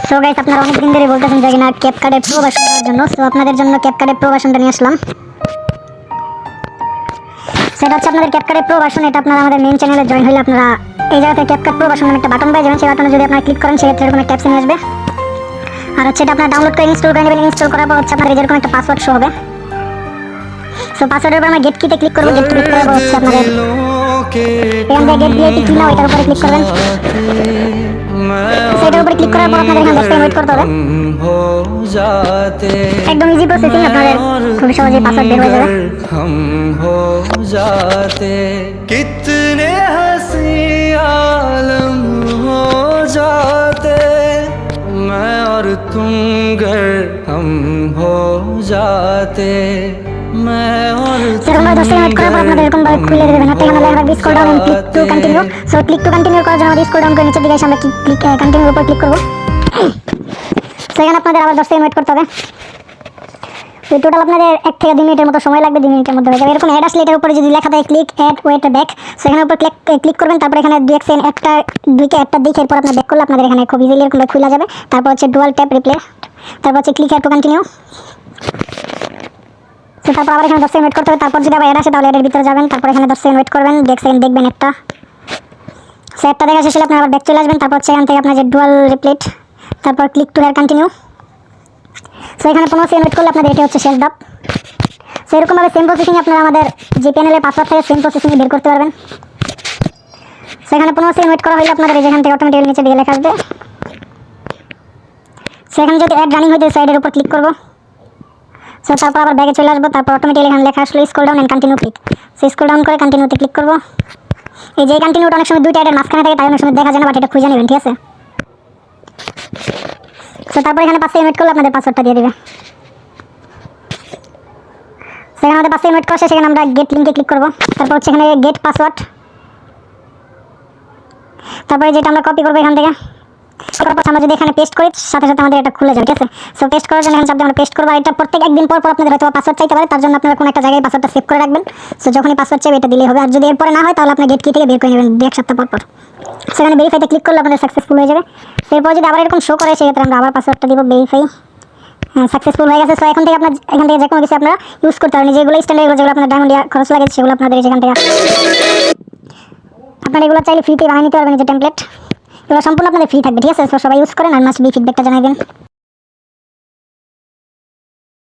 So guys, আপনারা অনেক দিন ধরে বলতেছেন যে না ক্যাপকাটে প্রো ভার্সন করার জন্য। সো আপনাদের জন্য ক্যাপকাটে প্রো ভার্সনটা নিয়ে আসলাম। সেটা হচ্ছে আপনাদের ক্যাপকাটে প্রো ভার্সন। এটা আপনারা আমাদের মেইন চ্যানেলে জয়েন হলে আপনারা এই জায়গাতে ক্যাপকাট প্রো ভার্সন নামে একটা বাটন পেয়ে যাবেন। সেই বাটনে যদি আপনারা ক্লিক করেন সেক্ষেত্রে এরকম একটা অ্যাপস নিয়ে আসবে। আর হচ্ছে এটা আপনারা ডাউনলোড করে ইনস্টল করে নেবেন। ইনস্টল করার পর হচ্ছে আপনার এরকম একটা পাসওয়ার্ড শো হবে। সো পাসওয়ার্ডের উপর আমরা গেট কিতে ক্লিক করব। গেট ক্লিক করার পর হচ্ছে আপনাদের এখান থেকে গেট ভিআইপি কি নাও এটার উপরে ক্লিক করবেন। সেটার উপরে ক্লিক করার পর আপনাদের এখানে 10 সেকেন্ড ওয়েট করতে হবে। একদম ইজি প্রসেসিং, আপনাদের খুব সহজেই পাসওয়ার্ড বের হয়ে যাবে। कितने हंसी आलम हो जाते मैं और तुम गर हम हो जाते मैं और সেরকম ভাবে 10 সেকেন্ড ওয়েট করার পর আপনাদের এরকম ভাবে খুলে দেবেন। হাতে এখানে লেখা থাকবে scroll down and click to continue. So click to continue করার জন্য আমাদের স্ক্রল ডাউন করে নিচের দিকে এসে আমরা ক্লিক কন্টিনিউর উপর ক্লিক করব। সো এখানে আপনাদের আবার 10 সেকেন্ড ওয়েট করতে হবে। তো টোটাল আপনাদের 1 থেকে 2 মিনিটের মতো সময় লাগবে। 2 মিনিটের মধ্যে হয়ে যাবে। এরকম অ্যাড আসলে এটার উপরে যদি লেখা থাকে ক্লিক অ্যাড ওয়েট ব্যাক, সেখানের উপর ক্লিক করবেন। তারপর এখানে 2 সেকেন্ড একটা দুইকে একটা দিকে এরপর আপনি ব্যাক করলে আপনাদের এখানে খুব ইজিলি এরকম খুলে যাবে। তারপর হচ্ছে ডুয়াল ট্যাপ রিপ্লে, তারপর হচ্ছে ক্লিক অ্যাড টু কন্টিনিউ। তো তারপর আবার এখানে 10 সেকেন্ড ওয়েট করতে হবে। তারপর যদি আবার অ্যাড আসে তাহলে এর ভিতরে যাবেন। তারপর এখানে 10 সেকেন্ড ওয়েট করবেন। 2 সেকেন্ড দেখবেন একটা সেটটা দেখা শেষ হলে আপনি আবার ব্যাক চলে আসবেন। তারপর হচ্ছে এখান থেকে আপনার যে ডুয়াল রিপ্লেট, তারপর click to add continue. So এখানে 15 সেকেন্ড ওয়েট করলে আপনাদের এটা হচ্ছে শেষ ধাপ। সো এরকমভাবে সেম প্রসেসিং আপনারা আমাদের যে প্যানেলের পাসওয়ার্ড থেকে সেম প্রসেসিং বের করতে পারবেন। সেখানে 15 সেকেন্ড ওয়েট করা হলে আপনাদের যেখান থেকে অটোমেটিক্যালি নিচে দিকে লেখা আসবে। সেখানে যদি অ্যাড রানিং হইতে সাইডের উপর ক্লিক করব। সো তারপর আবার ব্যাগে চলে আসবো। তারপর অটোমেটিক্যালি এখানে লেখা আসলে scroll down and continue click. So scroll down করে কন্টিনিউতে ক্লিক করব। এই যে কন্টিনিউটা অনেক সময় দুইটা অ্যাডের মাঝখানে থাকে, তাই অনেক সময় দেখা যায় না, বাট এটা খুঁজে নেবেন, ঠিক আছে? সো তারপর এখানে 5 সেকেন্ড ওয়েট করলে আপনাদের পাসওয়ার্ডটা দিয়ে দিবে। সেখানে আমাদের 5 সেকেন্ড ওয়েট করা শেষে সেখানে আমরা গেট লিঙ্কে ক্লিক করব। তারপর হচ্ছে এখানে গেট পাসওয়ার্ড, তারপরে যেটা আমরা কপি করবো এখান থেকে তারপর আমরা যদি এখানে পেস্ট করি সাথে সাথে আমাদের এটা খুলে যাবে, ঠিক আছে? সো পেস্ট করার জন্য এখানে চাপ দিয়ে আমরা পেস্ট করব। আর এটা প্রত্যেক একদিন পর পর আপনাদের হয়তো পাসওয়ার্ড চাইতে পারে, তার জন্য আপনারা কোনো একটা জায়গায় পাসওয়ার্ডটা সেভ করে রাখবেন। সো যখনই পাসওয়ার্ড চাইবে এটা দিলেই হবে। আর যদি এরপরে না হয় তাহলে আপনি গেট কি থেকে বের করে নেবেন 2-1 সপ্তাহ পর পর। সেখানে ভেরিফাইতে ক্লিক করলে আপনাদের সাকসেসফুল হয়ে যাবে। এরপর যদি আবার এরকম শো করে সেক্ষেত্রে আমরা আবার পাসওয়ার্ডটা দিব ভেরিফাই। হ্যাঁ, সাকসেসফুল হয়ে গেছে। সো এখন থেকে আপনার এখান থেকে যে কোনো কিছু আপনারা ইউজ করতে পারেন। যেগুলো স্ট্যান্ডার্ড, যেগুলো আপনার ডায়মন্ড খরচ লাগে সেগুলো আপনাদের এখান থেকে আপনারা এগুলো চাইলে ফ্রিতে বানিয়ে নিতে পারবেন। যে টেমপ্লেট এগুলো সম্পূর্ণ আপনাদের ফ্রি থাকবে, ঠিক আছে? সো সবাই ইউজ করেন আর মাস্ট বি ফিডব্যাকটা জানাবেন।